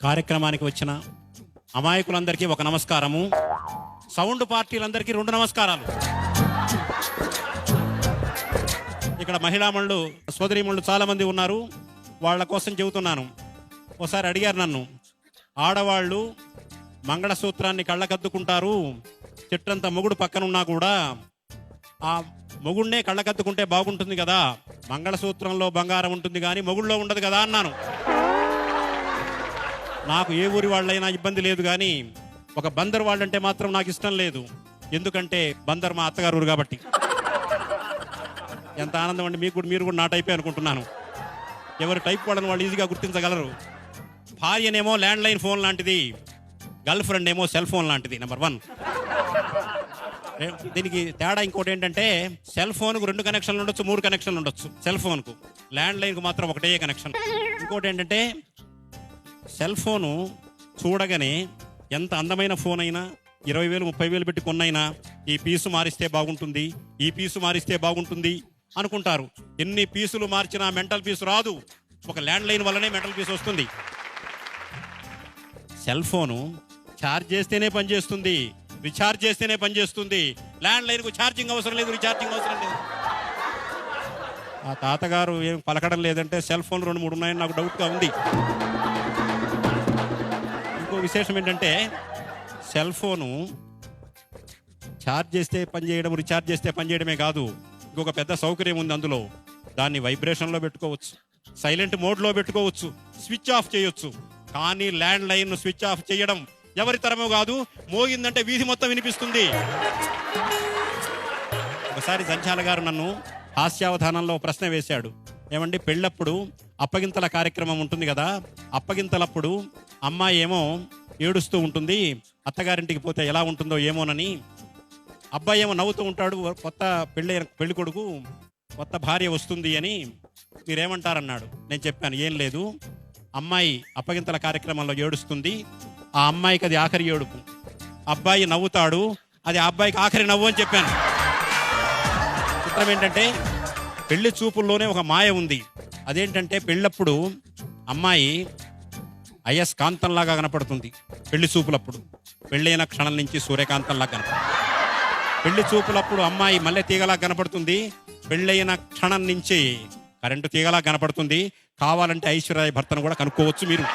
కార్యక్రమానికి వచ్చిన అమాయకులందరికీ ఒక నమస్కారము, సౌండ్ పార్టీలందరికీ 2 నమస్కారాలు. ఇక్కడ మహిళామణులు సోదరీమణులు చాలా మంది ఉన్నారు, వాళ్ళ కోసం చెబుతున్నాను. ఒకసారి అడిగారు నన్ను, ఆడవాళ్ళు మంగళసూత్రాన్ని కళ్ళకద్దుకుంటారు, చెట్టంత మొగుడు పక్కనున్నా కూడా ఆ మొగుడినే కళ్ళకద్దుకుంటే బాగుంటుంది కదా, మంగళసూత్రంలో బంగారం ఉంటుంది కానీ మొగుళ్ళో ఉండదు కదా అన్నాను. నాకు ఏ ఊరి వాళ్ళైనా ఇబ్బంది లేదు, కానీ ఒక బందర్ వాళ్ళంటే మాత్రం నాకు ఇష్టం లేదు. ఎందుకంటే బందర్ మా అత్తగారు ఊరు కాబట్టి. ఎంత ఆనందం అండి, మీరు కూడా నా టైపే అనుకుంటున్నాను. ఎవరు టైప్ వాళ్ళని వాళ్ళు ఈజీగా గుర్తించగలరు. భార్యనేమో ల్యాండ్ లైన్ ఫోన్ లాంటిది, గర్ల్ ఫ్రెండ్ ఏమో సెల్ ఫోన్ లాంటిది. నెంబర్ 1. దీనికి తేడా ఇంకోటి ఏంటంటే, సెల్ ఫోన్కు 2 కనెక్షన్లు ఉండొచ్చు, 3 కనెక్షన్లు ఉండొచ్చు. సెల్ ఫోన్కు, ల్యాండ్ లైన్కు మాత్రం ఒకటే కనెక్షన్. ఇంకోటి ఏంటంటే, సెల్ ఫోను చూడగానే ఎంత అందమైన ఫోన్ అయినా 20,000 30,000 పెట్టి కొన్నైనా ఈ పీసు మారిస్తే బాగుంటుంది, ఈ పీసు మారిస్తే బాగుంటుంది అనుకుంటారు. ఎన్ని పీసులు మార్చినా మెంటల్ పీసు రాదు. ఒక ల్యాండ్ లైన్ వల్లనే మెంటల్ పీసు వస్తుంది. సెల్ ఫోను ఛార్జ్ చేస్తేనే పనిచేస్తుంది, రీఛార్జ్ చేస్తేనే పనిచేస్తుంది. ల్యాండ్ లైన్కు ఛార్జింగ్ అవసరం లేదు, రీఛార్జింగ్ అవసరం లేదు. ఆ తాతగారు ఏం పలకడం లేదంటే సెల్ ఫోన్ 2 3 ఉన్నాయని నాకు డౌట్గా ఉంది. ఇంకో విశేషం ఏంటంటే, సెల్ ఫోను ఛార్జ్ చేస్తే పనిచేయడం, రీఛార్జ్ చేస్తే పనిచేయడమే కాదు, ఇంకొక పెద్ద సౌకర్యం ఉంది అందులో. దాన్ని వైబ్రేషన్లో పెట్టుకోవచ్చు, సైలెంట్ మోడ్లో పెట్టుకోవచ్చు, స్విచ్ ఆఫ్ చేయొచ్చు. కానీ ల్యాండ్ లైన్ స్విచ్ ఆఫ్ చేయడం ఎవరి తరమో కాదు, మోగిందంటే వీధి మొత్తం వినిపిస్తుంది. ఒకసారి జంచాల గారు నన్ను హాస్యావధానంలో ప్రశ్న వేశాడు. ఏమండి, పెళ్ళప్పుడు అప్పగింతల కార్యక్రమం ఉంటుంది కదా, అప్పగింతలప్పుడు అమ్మాయి ఏమో ఏడుస్తూ ఉంటుంది, అత్తగారింటికి పోతే ఎలా ఉంటుందో ఏమోనని. అబ్బాయి ఏమో నవ్వుతూ ఉంటాడు, కొత్త పెళ్లి కొడుకు కొత్త భార్య వస్తుంది అని. మీరేమంటారన్నాడు. నేను చెప్పాను, ఏం లేదు, అమ్మాయి అప్పగింతల కార్యక్రమంలో ఏడుస్తుంది, ఆ అమ్మాయికి అది ఆఖరి ఏడుపు. అబ్బాయి నవ్వుతాడు, అది ఆ అబ్బాయికి ఆఖరి నవ్వు అని చెప్పాను. చిత్రం ఏంటంటే, పెళ్లి చూపుల్లోనే ఒక మాయ ఉంది. అదేంటంటే, పెళ్ళప్పుడు అమ్మాయి అయస్కాంతంలాగా కనపడుతుంది పెళ్లి చూపులప్పుడు. పెళ్ళైన క్షణం నుంచి సూర్యకాంతంలాగా కనపడుతుంది. పెళ్లి చూపులప్పుడు అమ్మాయి మల్లె తీగలా కనపడుతుంది, పెళ్ళైన క్షణం నుంచి కరెంటు తీగలా కనపడుతుంది. కావాలంటే ఐశ్వర్య భర్తను కూడా కనుక్కోవచ్చు మీరు.